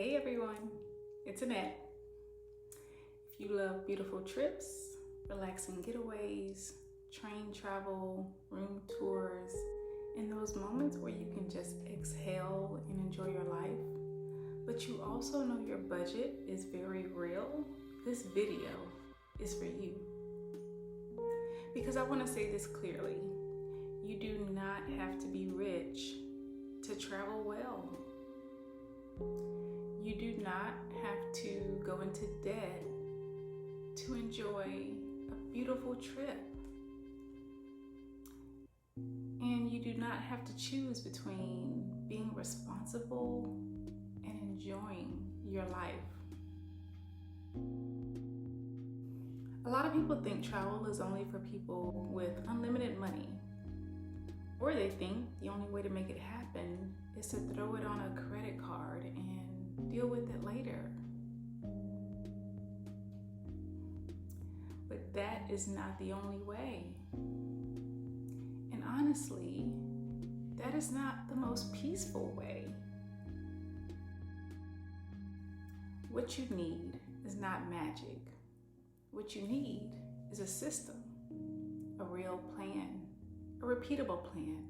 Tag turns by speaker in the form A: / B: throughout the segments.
A: Hey everyone, it's Annette. If you love beautiful trips, relaxing getaways, train travel, room tours, and those moments where you can just exhale and enjoy your life, but you also know your budget is very real, this video is for you. Because I want to say this clearly, you do not have to be rich to travel well. You do not have to go into debt to enjoy a beautiful trip. And you do not have to choose between being responsible and enjoying your life. A lot of people think travel is only for people with unlimited money. Or they think the only way to make it happen is to throw it on a credit card and deal with it later. But that is not the only way. And honestly, that is not the most peaceful way. What you need is not magic. What you need is a system, a real plan, a repeatable plan,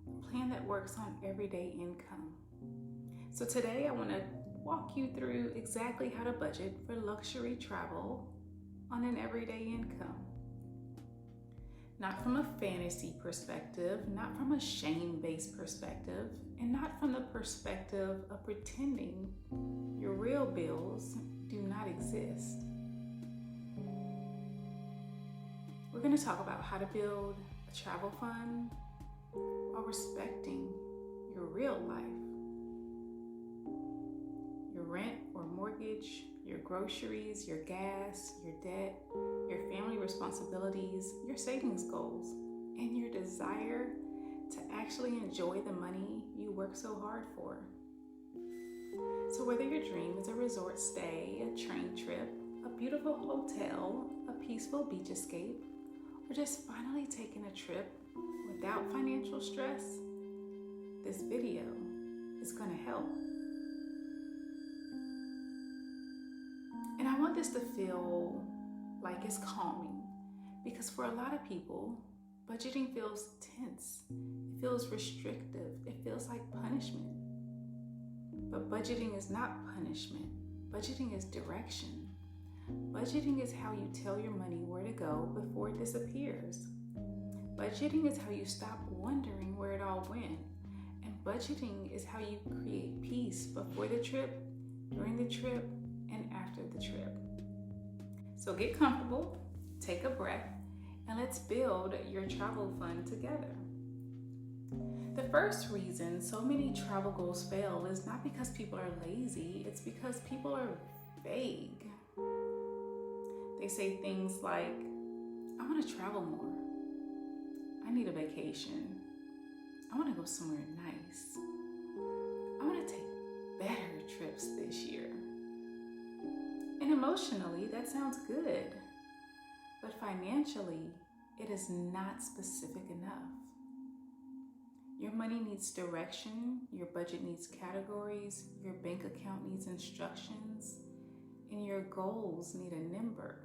A: a plan that works on everyday income. So today I want to walk you through exactly how to budget for luxury travel on an everyday income. Not from a fantasy perspective, not from a shame-based perspective, and not from the perspective of pretending your real bills do not exist. We're going to talk about how to build a travel fund while respecting your real life. Your rent or mortgage, your groceries, your gas, your debt, your family responsibilities, your savings goals, and your desire to actually enjoy the money you work so hard for. So whether your dream is a resort stay, a train trip, a beautiful hotel, a peaceful beach escape, or just finally taking a trip without financial stress, this video is going to help. And I want this to feel like it's calming, because for a lot of people, budgeting feels tense, it feels restrictive, it feels like punishment. But budgeting is not punishment. Budgeting is direction. Budgeting is how you tell your money where to go before it disappears. Budgeting is how you stop wondering where it all went. And budgeting is how you create peace before the trip, during the trip, and after the trip. So get comfortable, take a breath, and let's build your travel fund together. The first reason so many travel goals fail is not because people are lazy, it's because people are vague. They say things like, I want to travel more. I need a vacation. I want to go somewhere nice. I want to take better trips this year. And emotionally, that sounds good. But financially, it is not specific enough. Your money needs direction, your budget needs categories, your bank account needs instructions, and your goals need a number.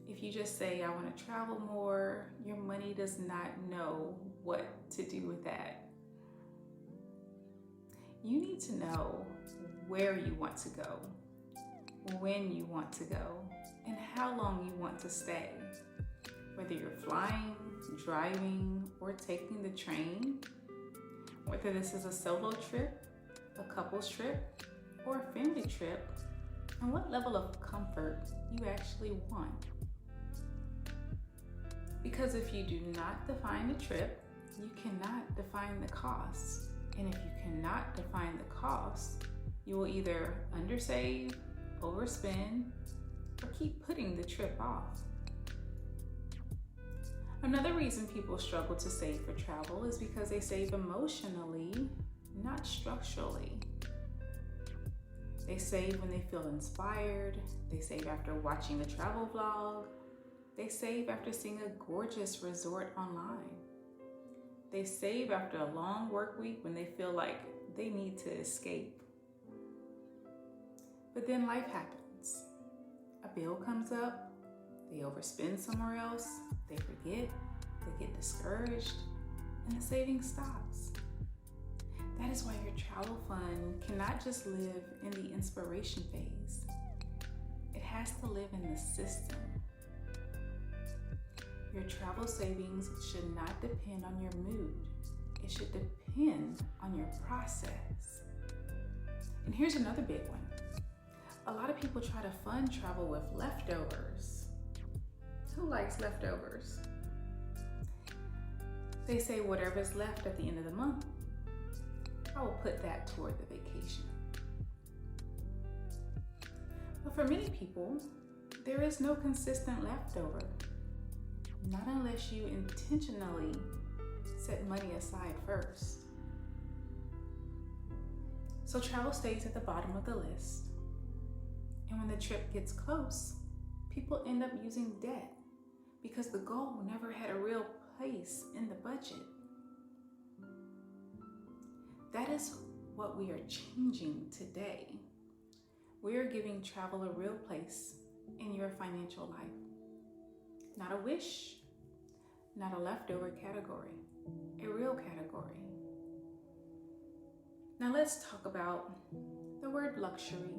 A: If you just say, I want to travel more, your money does not know what to do with that. You need to know where you want to go, when you want to go, and how long you want to stay. Whether you're flying, driving, or taking the train, whether this is a solo trip, a couple's trip, or a family trip, and what level of comfort you actually want. Because if you do not define the trip, you cannot define the cost. And if you cannot define the cost, you will either undersave, overspend, or keep putting the trip off. Another reason people struggle to save for travel is because they save emotionally, not structurally. They save when they feel inspired. They save after watching a travel vlog. They save after seeing a gorgeous resort online. They save after a long work week when they feel like they need to escape. But then life happens. A bill comes up, they overspend somewhere else, they forget, they get discouraged, and the savings stops. That is why your travel fund cannot just live in the inspiration phase. It has to live in the system. Your travel savings should not depend on your mood. It should depend on your process. And here's another big one. A lot of people try to fund travel with leftovers. Who likes leftovers? They say whatever's left at the end of the month, I will put that toward the vacation. But for many people, there is no consistent leftover. Not unless you intentionally set money aside first. So travel stays at the bottom of the list. And when the trip gets close, people end up using debt because the goal never had a real place in the budget. That is what we are changing today. We are giving travel a real place in your financial life. Not a wish, not a leftover category, a real category. Now let's talk about the word luxury,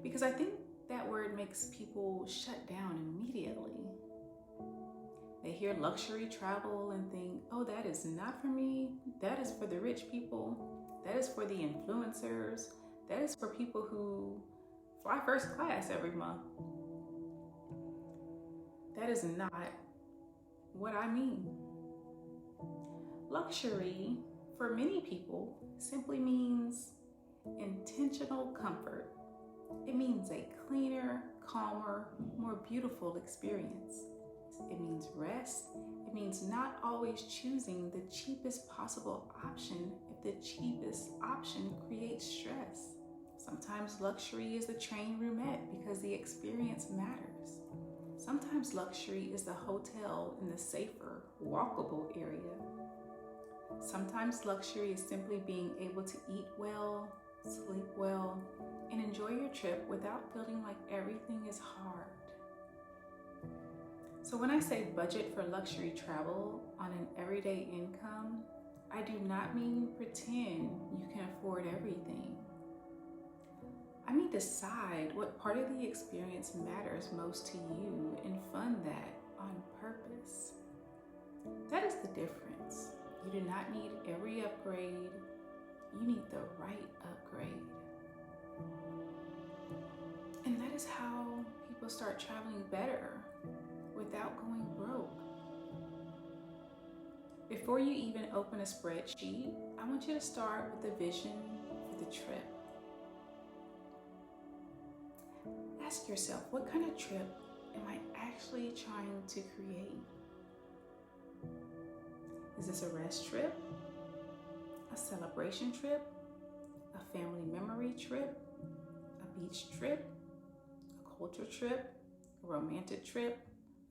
A: because I think that word makes people shut down immediately. They hear luxury travel and think, oh, that is not for me. That is for the rich people. That is for the influencers. That is for people who fly first class every month. That is not what I mean. Luxury, for many people, simply means intentional comfort. It means a cleaner, calmer, more beautiful experience. It means rest. It means not always choosing the cheapest possible option if the cheapest option creates stress. Sometimes luxury is the train roulette because the experience matters. Sometimes luxury is the hotel in the safer, walkable area. Sometimes luxury is simply being able to eat well, sleep well, and enjoy your trip without feeling like everything is hard. So when I say budget for luxury travel on an everyday income, I do not mean pretend you can afford everything. I mean decide what part of the experience matters most to you and fund that on purpose. That is the difference. You do not need every upgrade. You need the right upgrade. And that is how people start traveling better without going broke. Before you even open a spreadsheet, I want you to start with the vision for the trip. Ask yourself, what kind of trip am I actually trying to create? Is this a rest trip? A celebration trip? A family memory trip? A beach trip? A culture trip? A romantic trip?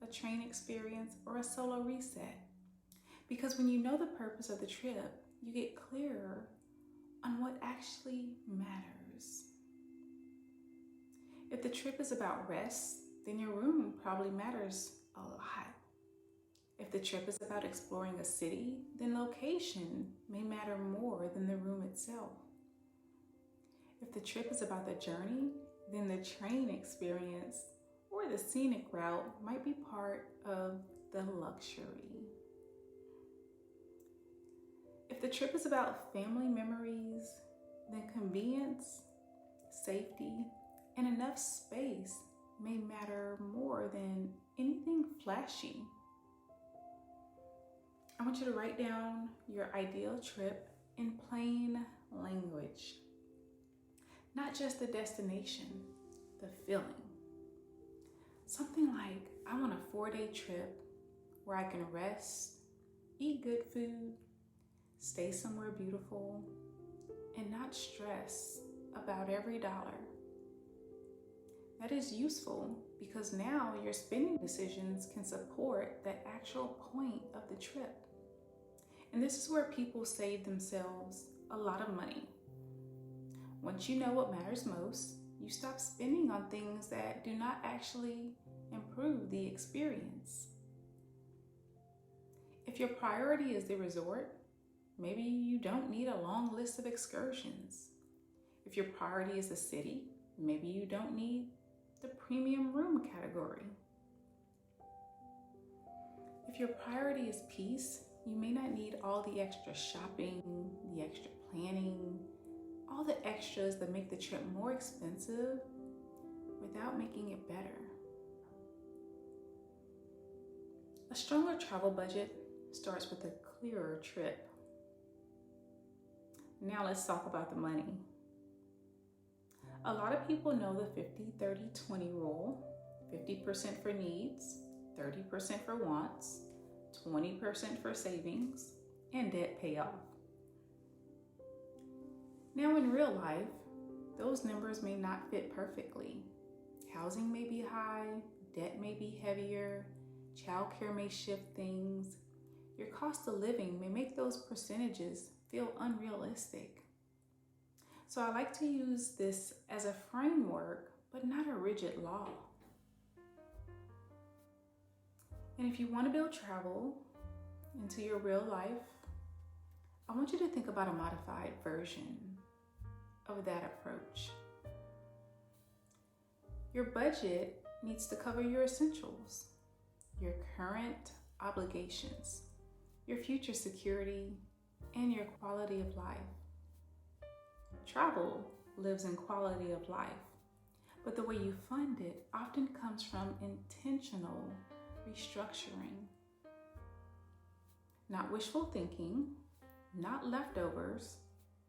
A: A train experience? Or a solo reset? Because when you know the purpose of the trip, you get clearer on what actually matters. If the trip is about rest, then your room probably matters a lot. If the trip is about exploring a city, then location may matter more than the room itself. If the trip is about the journey, then the train experience or the scenic route might be part of the luxury. If the trip is about family memories, then convenience, safety, and enough space may matter more than anything flashy. I want you to write down your ideal trip in plain language. Not just the destination, the feeling. Something like, I want a 4-day trip where I can rest, eat good food, stay somewhere beautiful, and not stress about every dollar. That is useful because now your spending decisions can support the actual point of the trip. And this is where people save themselves a lot of money. Once you know what matters most, you stop spending on things that do not actually improve the experience. If your priority is the resort, maybe you don't need a long list of excursions. If your priority is the city, maybe you don't need the premium room category. If your priority is peace, you may not need all the extra shopping, the extra planning, all the extras that make the trip more expensive without making it better. A stronger travel budget starts with a clearer trip. Now let's talk about the money. A lot of people know the 50-30-20 rule, 50% for needs, 30% for wants, 20% for savings, and debt payoff. Now in real life, those numbers may not fit perfectly. Housing may be high, debt may be heavier, childcare may shift things. Your cost of living may make those percentages feel unrealistic. So I like to use this as a framework, but not a rigid law. And if you want to build travel into your real life, I want you to think about a modified version of that approach. Your budget needs to cover your essentials, your current obligations, your future security, and your quality of life. Travel lives in quality of life, but the way you fund it often comes from intentional restructuring. Not wishful thinking, not leftovers,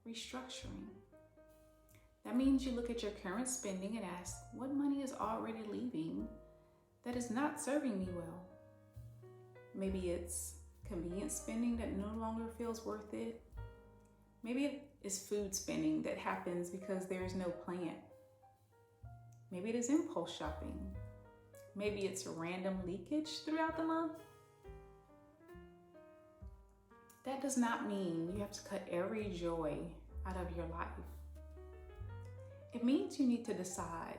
A: restructuring. That means you look at your current spending and ask, what money is already leaving that is not serving me well? Maybe it's convenient spending that no longer feels worth it. Maybe it is food spending that happens because there is no plan. Maybe it is impulse shopping. Maybe it's random leakage throughout the month. That does not mean you have to cut every joy out of your life. It means you need to decide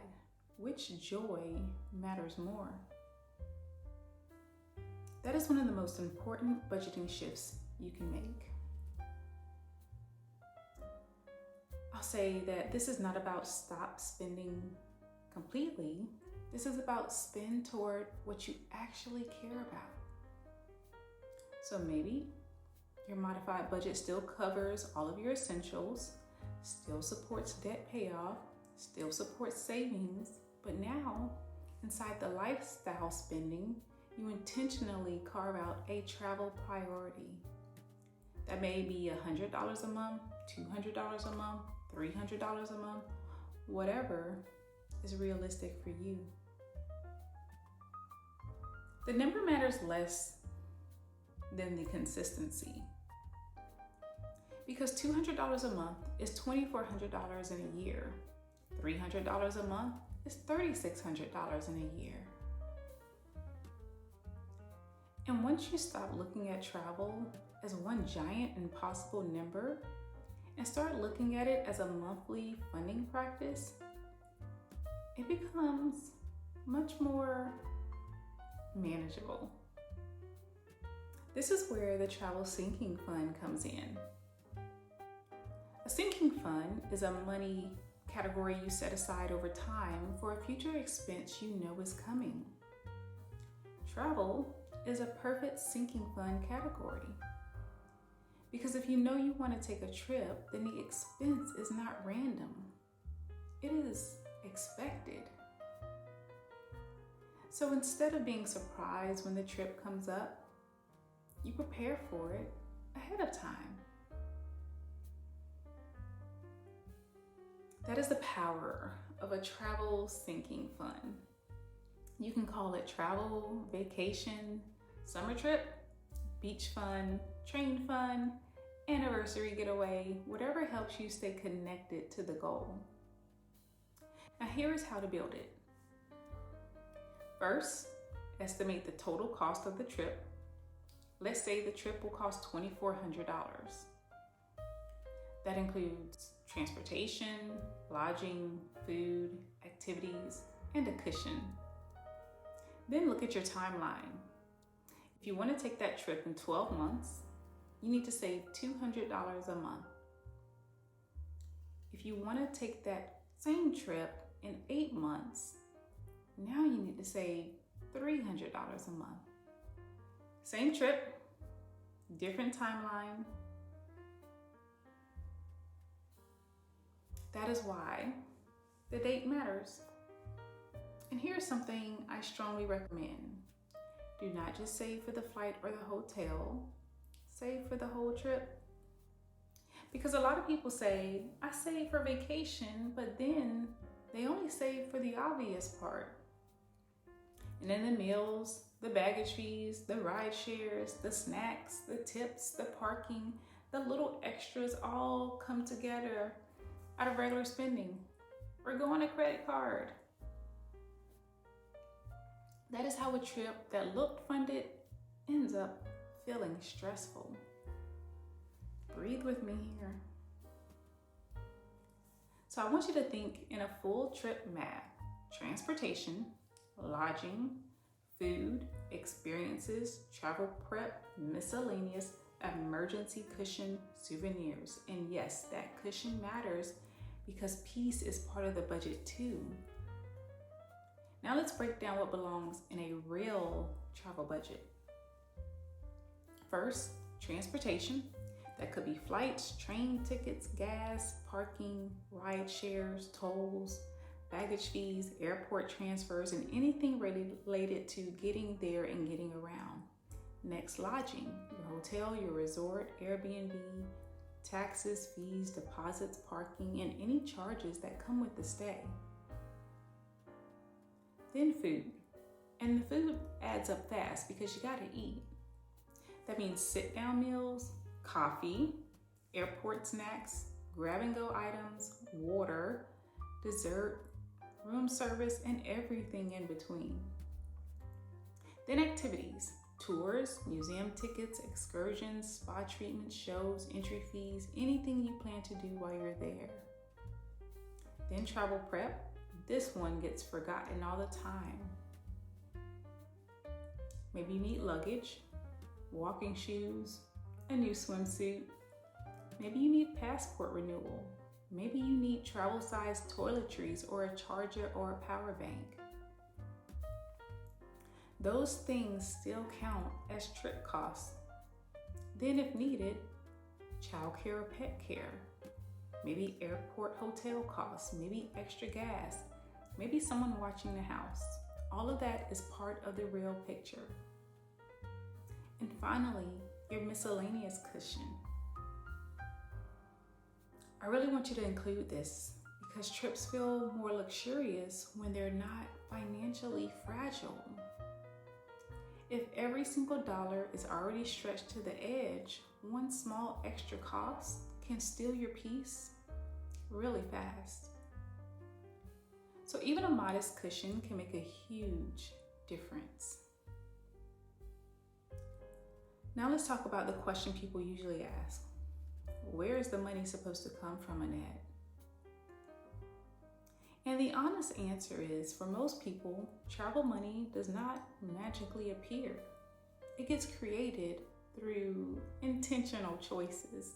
A: which joy matters more. That is one of the most important budgeting shifts you can make. I'll say that this is not about stop spending completely. This is about spend toward what you actually care about. So maybe your modified budget still covers all of your essentials, still supports debt payoff, still supports savings, but now inside the lifestyle spending, you intentionally carve out a travel priority. That may be $100 a month, $200 a month, $300 a month, whatever is realistic for you. The number matters less than the consistency. Because $200 a month is $2,400 in a year. $300 a month is $3,600 in a year. And once you stop looking at travel as one giant impossible number and start looking at it as a monthly funding practice, it becomes much more manageable. This is where the travel sinking fund comes in. A sinking fund is a money category you set aside over time for a future expense you know is coming. Travel is a perfect sinking fund category. Because if you know you want to take a trip, then the expense is not random. It is expected. So instead of being surprised when the trip comes up, you prepare for it ahead of time. That is the power of a travel sinking fund. You can call it travel, vacation, summer trip, beach fund, train fund, anniversary getaway, whatever helps you stay connected to the goal. Now here is how to build it. First, estimate the total cost of the trip. Let's say the trip will cost $2,400. That includes transportation, lodging, food, activities, and a cushion. Then look at your timeline. If you want to take that trip in 12 months, you need to save $200 a month. If you want to take that same trip in 8 months, now you need to save $300 a month. Same trip, different timeline. That is why the date matters. And here's something I strongly recommend. Do not just save for the flight or the hotel, save for the whole trip. Because a lot of people say, I save for vacation, but then they only save for the obvious part. And then the meals, the baggage fees, the ride shares, the snacks, the tips, the parking, the little extras all come together out of regular spending or go on a credit card. That is how a trip that looked funded ends up feeling stressful. Breathe with me here. So I want you to think in a full trip math: transportation, lodging, food, experiences, travel prep, miscellaneous, emergency cushion, souvenirs. And yes, that cushion matters because peace is part of the budget too. Now let's break down what belongs in a real travel budget. First, transportation. That could be flights, train tickets, gas, parking, ride shares, tolls, baggage fees, airport transfers, and anything related to getting there and getting around. Next, lodging. Your hotel, your resort, Airbnb, taxes, fees, deposits, parking, and any charges that come with the stay. Then food. And the food adds up fast because you gotta eat. That means sit-down meals, coffee, airport snacks, grab-and-go items, water, dessert, room service, and everything in between. Then activities, tours, museum tickets, excursions, spa treatments, shows, entry fees, anything you plan to do while you're there. Then travel prep. This one gets forgotten all the time. Maybe you need luggage, walking shoes, a new swimsuit. Maybe you need passport renewal. Maybe you need travel-sized toiletries or a charger or a power bank. Those things still count as trip costs. Then if needed, childcare or pet care. Maybe airport hotel costs, maybe extra gas, maybe someone watching the house. All of that is part of the real picture. And finally, your miscellaneous cushion. I really want you to include this because trips feel more luxurious when they're not financially fragile. If every single dollar is already stretched to the edge, one small extra cost can steal your peace really fast. So even a modest cushion can make a huge difference. Now let's talk about the question people usually ask. Where is the money supposed to come from, Annette? And the honest answer is, for most people, travel money does not magically appear. It gets created through intentional choices.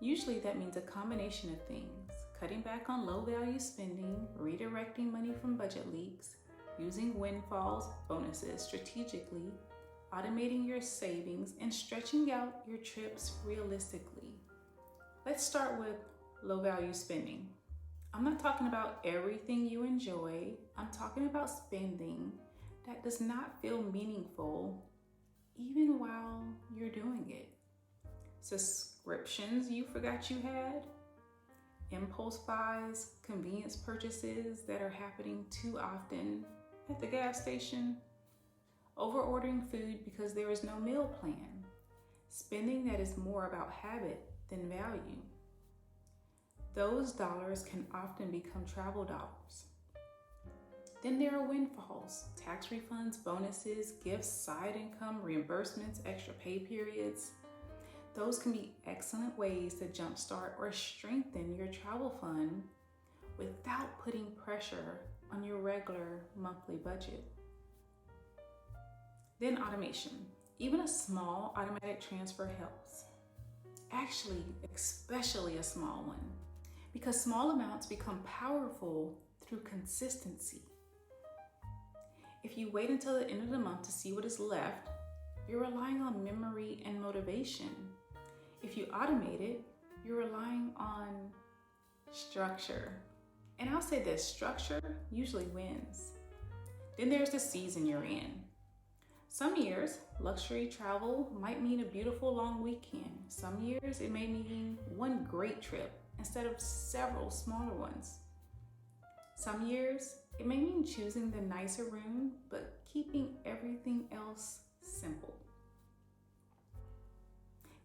A: Usually that means a combination of things: cutting back on low-value spending, redirecting money from budget leaks, using windfalls, bonuses strategically, automating your savings, and stretching out your trips realistically. Let's start with low-value spending. I'm not talking about everything you enjoy. I'm talking about spending that does not feel meaningful even while you're doing it. Subscriptions you forgot you had, impulse buys, convenience purchases that are happening too often at the gas station, over-ordering food because there is no meal plan, spending that is more about habit than value. Those dollars can often become travel dollars. Then there are windfalls, tax refunds, bonuses, gifts, side income, reimbursements, extra pay periods. Those can be excellent ways to jumpstart or strengthen your travel fund without putting pressure on your regular monthly budget. Then automation. Even a small automatic transfer helps. Actually, especially a small one, because small amounts become powerful through consistency. If you wait until the end of the month to see what is left, you're relying on memory and motivation. If you automate it, you're relying on structure. And I'll say this, structure usually wins. Then there's the season you're in. Some years, luxury travel might mean a beautiful long weekend. Some years, it may mean one great trip instead of several smaller ones. Some years, it may mean choosing the nicer room, but keeping everything else simple.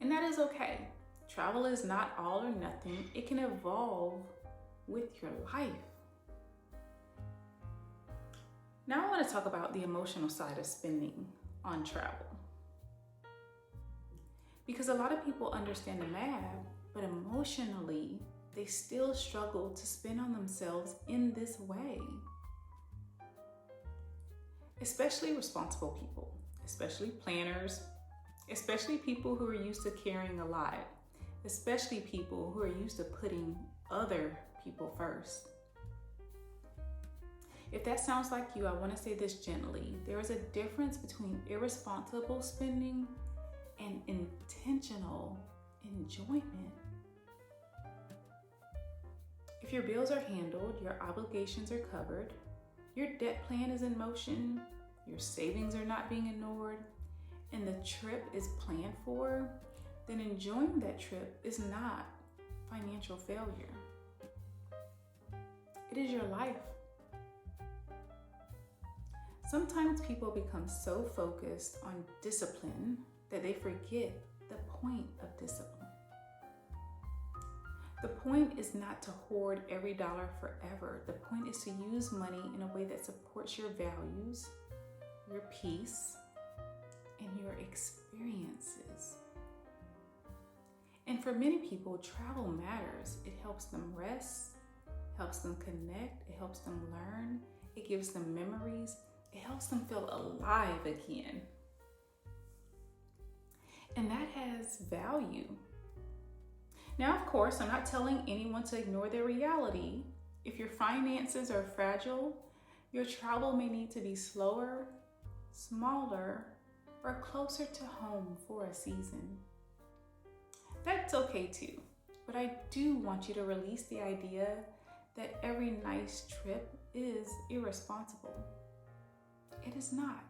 A: And that is okay. Travel is not all or nothing. It can evolve with your life. Now I want to talk about the emotional side of spending on travel. Because a lot of people understand the math, but emotionally, they still struggle to spend on themselves in this way. Especially responsible people, especially planners, especially people who are used to carrying a lot, especially people who are used to putting other people first. If that sounds like you, I want to say this gently. There is a difference between irresponsible spending and intentional enjoyment. If your bills are handled, your obligations are covered, your debt plan is in motion, your savings are not being ignored, and the trip is planned for, then enjoying that trip is not financial failure. It is your life. Sometimes people become so focused on discipline that they forget the point of discipline. The point is not to hoard every dollar forever. The point is to use money in a way that supports your values, your peace, and your experiences. And for many people, travel matters. It helps them rest, helps them connect, it helps them learn, it gives them memories, it helps them feel alive again. And that has value. Now, of course, I'm not telling anyone to ignore their reality. If your finances are fragile, your travel may need to be slower, smaller, or closer to home for a season. That's okay too, but I do want you to release the idea that every nice trip is irresponsible. It is not.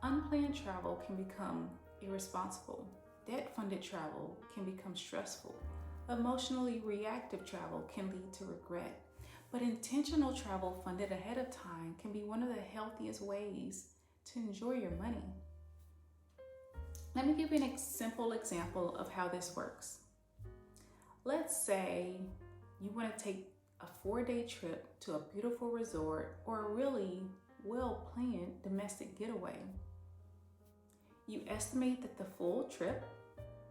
A: Unplanned travel can become irresponsible. Debt-funded travel can become stressful. Emotionally reactive travel can lead to regret. But intentional travel funded ahead of time can be one of the healthiest ways to enjoy your money. Let me give you a simple example of how this works. Let's say you want to take a 4-day trip to a beautiful resort or a really well-planned domestic getaway. You estimate that the full trip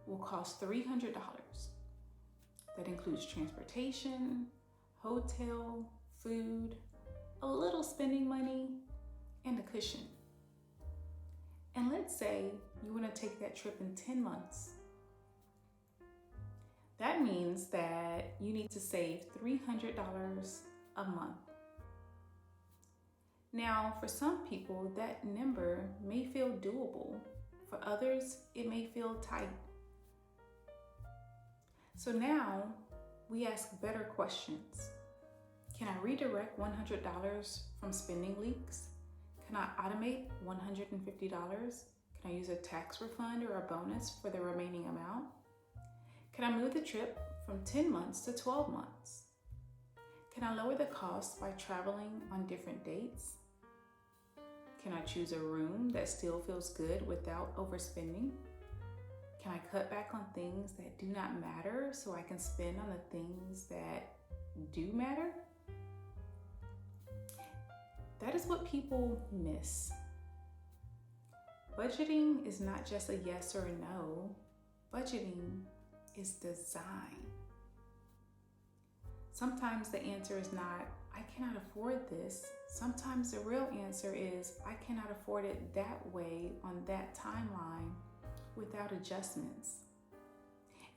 A: will cost $300. That includes transportation, hotel, food, a little spending money, and a cushion. And let's say you want to take that trip in 10 months. That means that you need to save $300 a month. Now, for some people, that number may feel doable. For others, it may feel tight. So now we ask better questions. Can I redirect $100 from spending leaks? Can I automate $150? Can I use a tax refund or a bonus for the remaining amount? Can I move the trip from 10 months to 12 months? Can I lower the cost by traveling on different dates? Can I choose a room that still feels good without overspending? Can I cut back on things that do not matter so I can spend on the things that do matter? That is what people miss. Budgeting is not just a yes or a no. budgeting is design. Sometimes the answer is not, I cannot afford this. Sometimes the real answer is, I cannot afford it that way on that timeline without adjustments.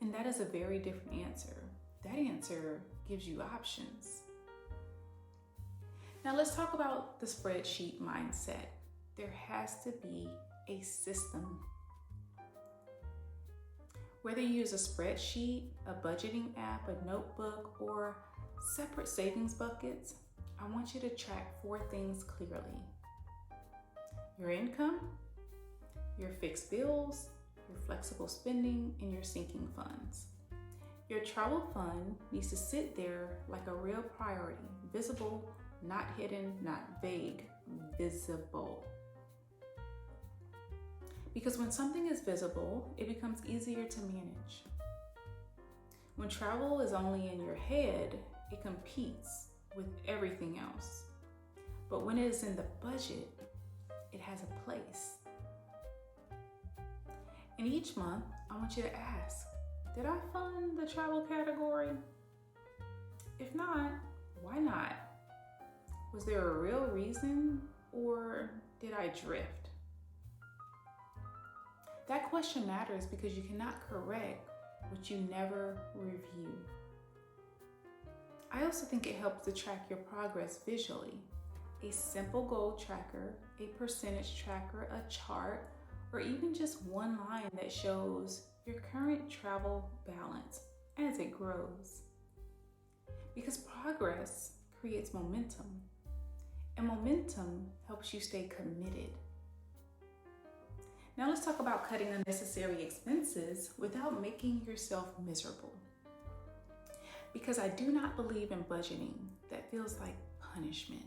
A: And that is a very different answer. That answer gives you options. Now let's talk about the spreadsheet mindset. There has to be a system. Whether you use a spreadsheet, a budgeting app, a notebook, or separate savings buckets, I want you to track 4 things clearly. Your income, your fixed bills, your flexible spending, and your sinking funds. Your travel fund needs to sit there like a real priority, visible, not hidden, not vague, visible. Because when something is visible, it becomes easier to manage. When travel is only in your head, it competes with everything else. But when it is in the budget, it has a place. And each month, I want you to ask, did I fund the travel category? If not, why not? Was there a real reason, or did I drift? That question matters because you cannot correct what you never review. I also think it helps to track your progress visually. A simple goal tracker, a percentage tracker, a chart, or even just one line that shows your current travel balance as it grows. Because progress creates momentum, and momentum helps you stay committed. Now let's talk about cutting unnecessary expenses without making yourself miserable. Because I do not believe in budgeting that feels like punishment.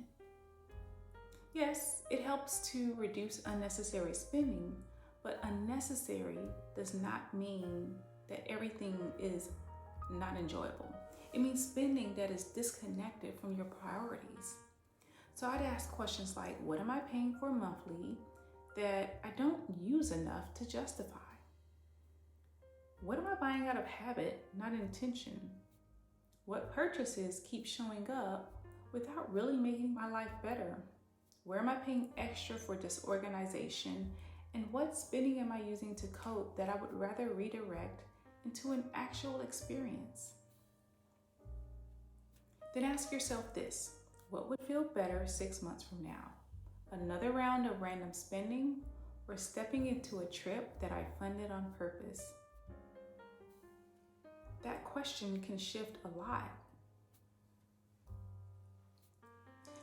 A: Yes, it helps to reduce unnecessary spending, but unnecessary does not mean that everything is not enjoyable. It means spending that is disconnected from your priorities. So I'd ask questions like, what am I paying for monthly that I don't use enough to justify? What am I buying out of habit, not intention? What purchases keep showing up without really making my life better? Where am I paying extra for disorganization? And what spending am I using to cope that I would rather redirect into an actual experience? Then ask yourself this, what would feel better 6 months from now? Another round of random spending, or stepping into a trip that I funded on purpose? That question can shift a lot.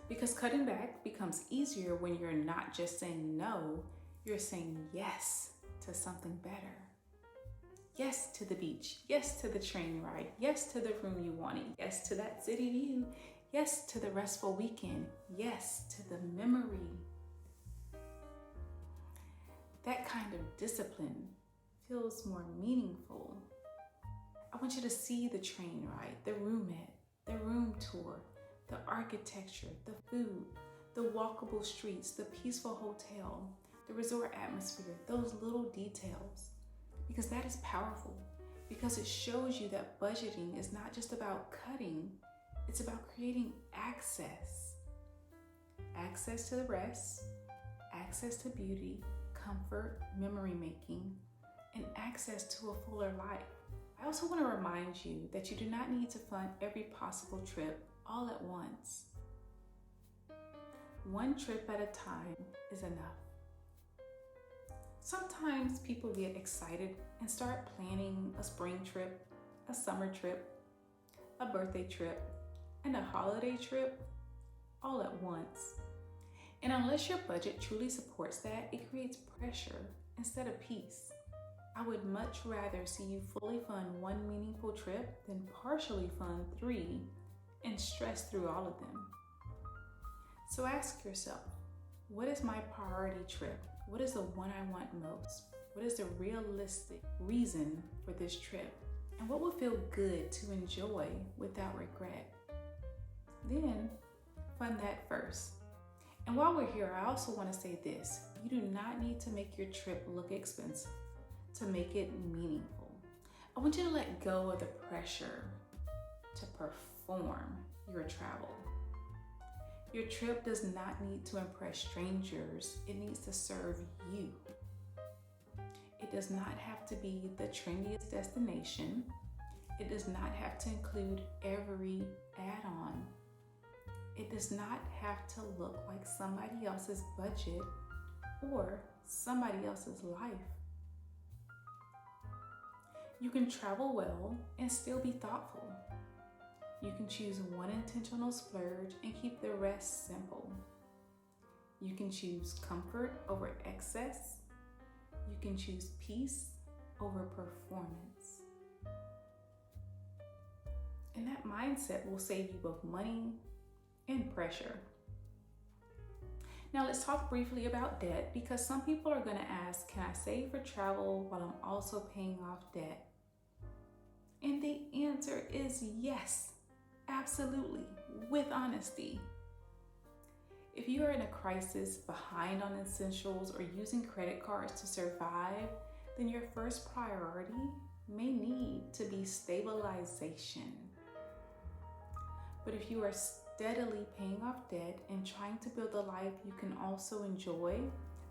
A: Because cutting back becomes easier when you're not just saying no, you're saying yes to something better. Yes to the beach, yes to the train ride, yes to the room you wanted, yes to that city view, yes to the restful weekend, yes to the memory. That kind of discipline feels more meaningful. I want you to see the train ride, the roomette, the room tour, the architecture, the food, the walkable streets, the peaceful hotel, the resort atmosphere, those little details. Because that is powerful. Because it shows you that budgeting is not just about cutting, it's about creating access. Access to the rest, access to beauty, comfort, memory making, and access to a fuller life. I also want to remind you that you do not need to fund every possible trip all at once. One trip at a time is enough. Sometimes people get excited and start planning a spring trip, a summer trip, a birthday trip, and a holiday trip all at once. And unless your budget truly supports that, it creates pressure instead of peace. I would much rather see you fully fund one meaningful trip than partially fund 3 and stress through all of them. So ask yourself, what is my priority trip? What is the one I want most? What is the realistic reason for this trip? And what will feel good to enjoy without regret? Then fund that first. And while we're here, I also want to say this. You do not need to make your trip look expensive to make it meaningful. I want you to let go of the pressure to perform your travel. Your trip does not need to impress strangers. It needs to serve you. It does not have to be the trendiest destination. It does not have to include every add-on. It does not have to look like somebody else's budget or somebody else's life. You can travel well and still be thoughtful. You can choose one intentional splurge and keep the rest simple. You can choose comfort over excess. You can choose peace over performance. And that mindset will save you both money and pressure. Now let's talk briefly about debt, because some people are going to ask, can I save for travel while I'm also paying off debt? And the answer is yes, absolutely, with honesty. If you are in a crisis, behind on essentials, or using credit cards to survive, then your first priority may need to be stabilization. But if you are steadily paying off debt and trying to build a life you can also enjoy,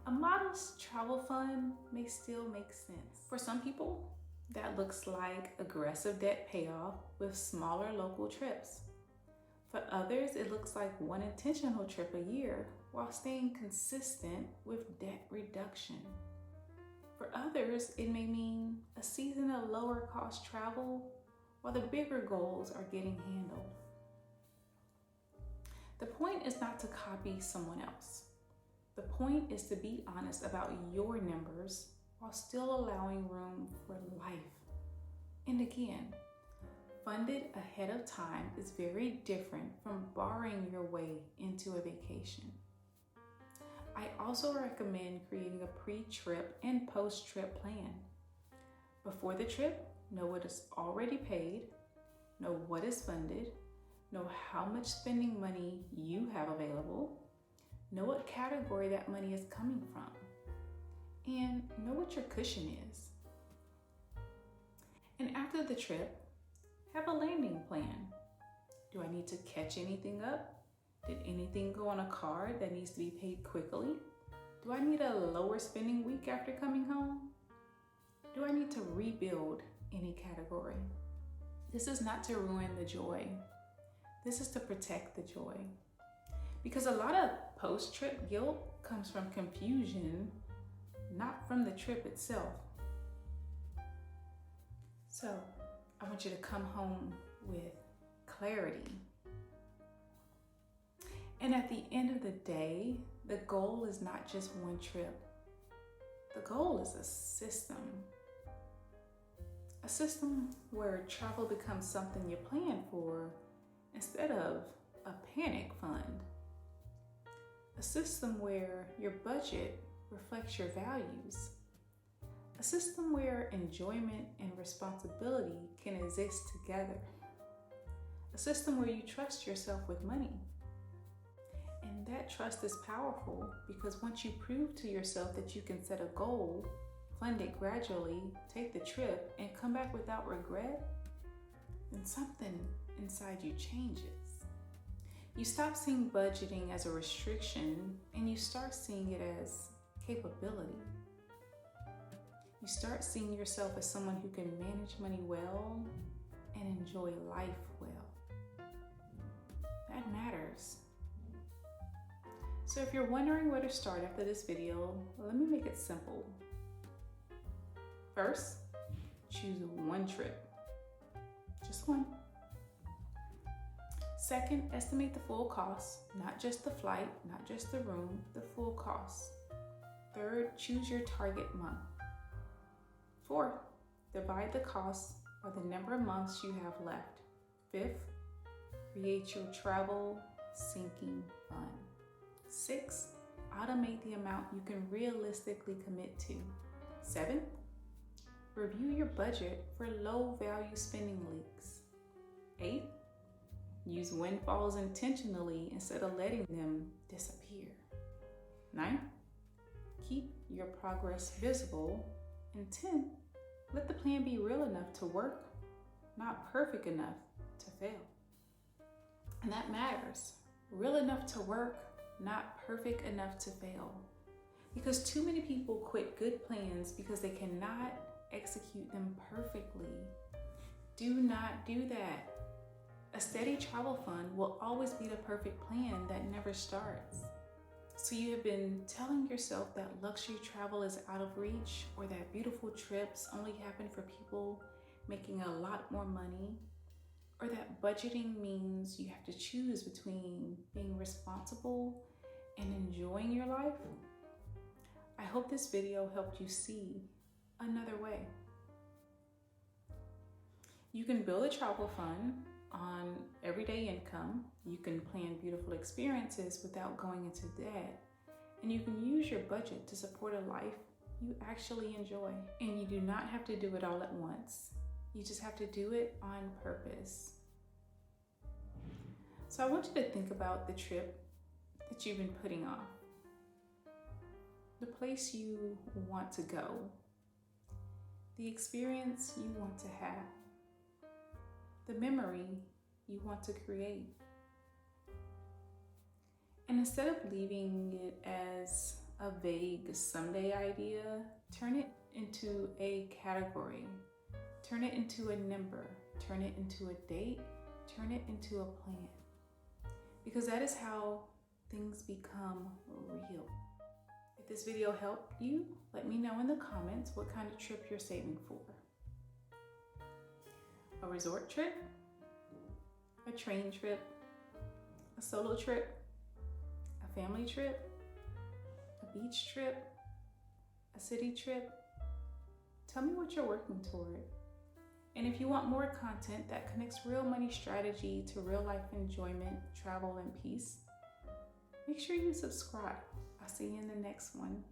A: a modest travel fund may still make sense. For some people, that looks like aggressive debt payoff with smaller local trips. For others, it looks like one intentional trip a year while staying consistent with debt reduction. For others, it may mean a season of lower cost travel while the bigger goals are getting handled. The point is not to copy someone else. The point is to be honest about your numbers while still allowing room for life. And again, funded ahead of time is very different from borrowing your way into a vacation. I also recommend creating a pre-trip and post-trip plan. Before the trip, know what is already paid, know what is funded, know how much spending money you have available, know what category that money is coming from, and know what your cushion is. And after the trip, have a landing plan. Do I need to catch anything up? Did anything go on a card that needs to be paid quickly? Do I need a lower spending week after coming home? Do I need to rebuild any category? This is not to ruin the joy. This is to protect the joy. Because a lot of post-trip guilt comes from confusion, not from the trip itself. So, I want you to come home with clarity. And at the end of the day, the goal is not just one trip. The goal is a system. A system where travel becomes something you plan for instead of a panic fund. A system where your budget reflects your values. A system where enjoyment and responsibility can exist together. A system where you trust yourself with money. And that trust is powerful because once you prove to yourself that you can set a goal, fund it gradually, take the trip, and come back without regret, then something inside you changes. You stop seeing budgeting as a restriction and you start seeing it as capability. You start seeing yourself as someone who can manage money well and enjoy life well. That matters. So if you're wondering where to start after this video, let me make it simple. First, choose one trip. Just one. Second, estimate the full cost, not just the flight, not just the room, the full cost. Third, choose your target month. Fourth, divide the cost by the number of months you have left. Fifth, create your travel sinking fund. Sixth, automate the amount you can realistically commit to. Seventh, review your budget for low value spending leaks. Eighth, use windfalls intentionally instead of letting them disappear. Ninth, keep your progress visible. And 10, Let the plan be real enough to work, not perfect enough to fail. And that matters. Real enough to work, not perfect enough to fail. Because too many people quit good plans because they cannot execute them perfectly. Do not do that. A steady travel fund will always be the perfect plan that never starts. So you have been telling yourself that luxury travel is out of reach, or that beautiful trips only happen for people making a lot more money, or that budgeting means you have to choose between being responsible and enjoying your life. I hope this video helped you see another way. You can build a travel fund on everyday income. You can plan beautiful experiences without going into debt. And you can use your budget to support a life you actually enjoy. And you do not have to do it all at once. You just have to do it on purpose. So I want you to think about the trip that you've been putting off. The place you want to go. The experience you want to have. The memory you want to create. And instead of leaving it as a vague someday idea, turn it into a category. Turn it into a number. Turn it into a date. Turn it into a plan. Because that is how things become real. If this video helped you, let me know in the comments what kind of trip you're saving for. A resort trip, a train trip, a solo trip, a family trip, a beach trip, a city trip. Tell me what you're working toward. And if you want more content that connects real money strategy to real life enjoyment, travel, and peace, make sure you subscribe. I'll see you in the next one.